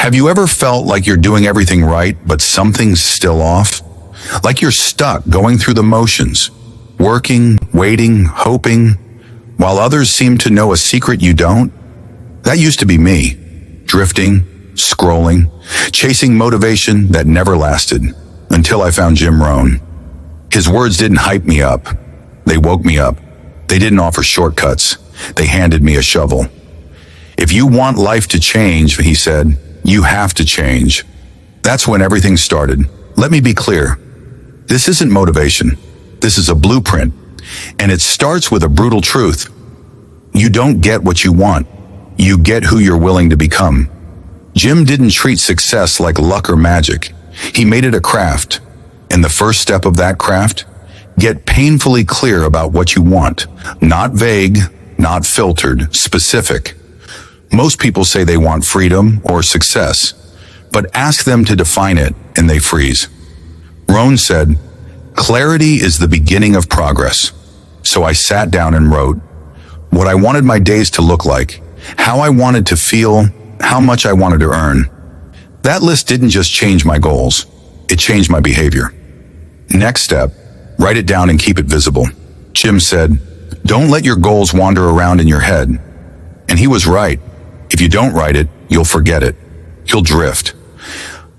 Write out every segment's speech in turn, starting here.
Have you ever felt like you're doing everything right, but something's still off? Like you're stuck going through the motions, working, waiting, hoping, while others seem to know a secret you don't? That used to be me, drifting, scrolling, chasing motivation that never lasted, until I found Jim Rohn. His words didn't hype me up. They woke me up. They didn't offer shortcuts. They handed me a shovel. If you want life to change, he said, you have to change. That's when everything started. Let me be clear. This isn't motivation. This is a blueprint. And it starts with a brutal truth. You don't get what you want. You get who you're willing to become. Jim didn't treat success like luck or magic. He made it a craft. And the first step of that craft? Get painfully clear about what you want. Not vague, not filtered, specific. Most people say they want freedom or success, but ask them to define it and they freeze. Rohn said, clarity is the beginning of progress. So I sat down and wrote what I wanted my days to look like, how I wanted to feel, how much I wanted to earn. That list didn't just change my goals, it changed my behavior. Next step, write it down and keep it visible. Jim said, don't let your goals wander around in your head. And he was right. If you don't write it, you'll forget it. You'll drift.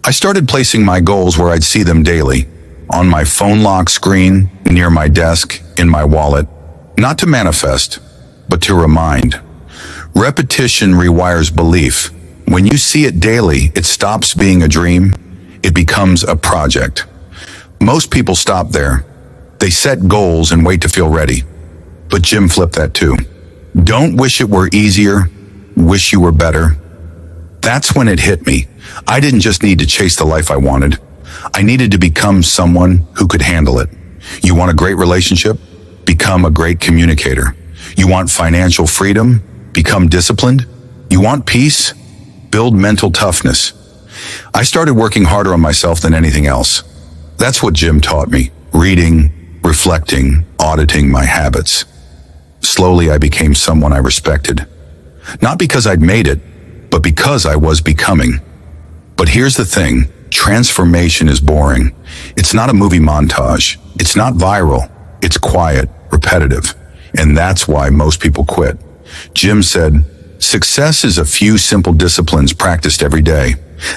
I started placing my goals where I'd see them daily, on my phone lock screen, near my desk, in my wallet, not to manifest, but to remind. Repetition rewires belief. When you see it daily, it stops being a dream. It becomes a project. Most people stop there. They set goals and wait to feel ready. But Jim flipped that too. Don't wish it were easier. Wish you were better. That's when it hit me. I didn't just need to chase the life I wanted. I needed to become someone who could handle it. You want a great relationship? Become a great communicator. You want financial freedom? Become disciplined. You want peace? Build mental toughness. I started working harder on myself than anything else. That's what Jim taught me. Reading, reflecting, auditing my habits. Slowly I became someone I respected. Not because I'd made it, but because I was becoming. But here's the thing, transformation is boring. It's not a movie montage. It's not viral. It's quiet, repetitive. And that's why most people quit. Jim said, success is a few simple disciplines practiced every day.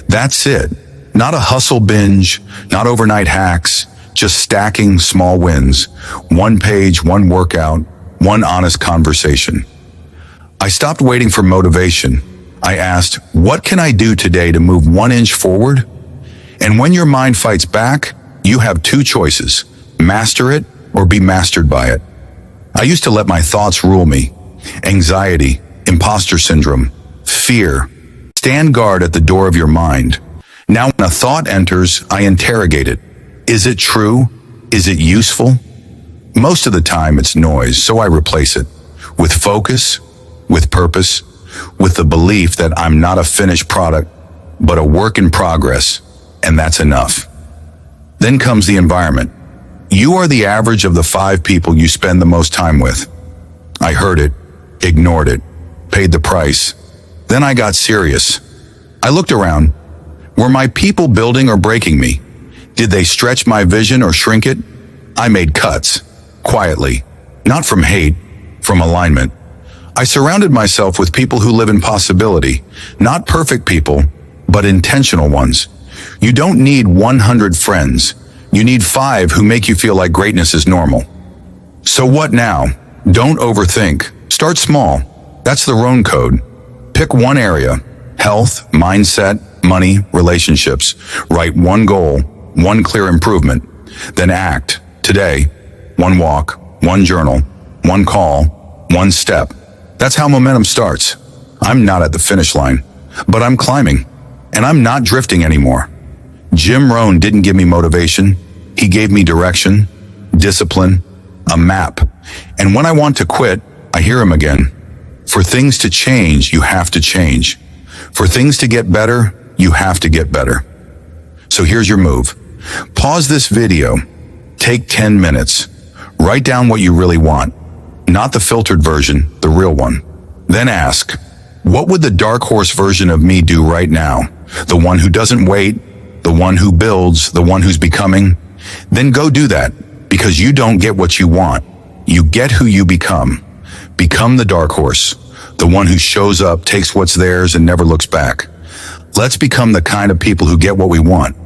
That's it. Not a hustle binge, not overnight hacks, just stacking small wins. One page, one workout, one honest conversation. I stopped waiting for motivation. I asked, what can I do today to move 1 inch forward? And when your mind fights back, you have two choices, master it or be mastered by it. I used to let my thoughts rule me. Anxiety, imposter syndrome, fear. Stand guard at the door of your mind. Now when a thought enters, I interrogate it. Is it true? Is it useful? Most of the time it's noise, so I replace it with focus, with purpose, with the belief that I'm not a finished product, but a work in progress, and that's enough. Then comes the environment. You are the average of the 5 people you spend the most time with. I heard it, ignored it, paid the price. Then I got serious. I looked around. Were my people building or breaking me? Did they stretch my vision or shrink it? I made cuts, quietly, not from hate, from alignment. I surrounded myself with people who live in possibility, not perfect people, but intentional ones. You don't need 100 friends. You need 5 who make you feel like greatness is normal. So what now? Don't overthink. Start small. That's the Rohn code. Pick one area, health, mindset, money, relationships. Write one goal, one clear improvement. Then act. Today, one walk, one journal, one call, one step. That's how momentum starts. I'm not at the finish line, but I'm climbing, and I'm not drifting anymore. Jim Rohn didn't give me motivation. He gave me direction, discipline, a map. And when I want to quit, I hear him again. For things to change, you have to change. For things to get better, you have to get better. So here's your move. Pause this video. Take 10 minutes. Write down what you really want. Not the filtered version, the real one. Then ask, what would the dark horse version of me do right now? the one who doesn't wait, the one who builds, the one who's becoming, then go do that, because you don't get what you want. You get who you become. Become the dark horse, the one who shows up, takes what's theirs, and never looks back. Let's become the kind of people who get what we want,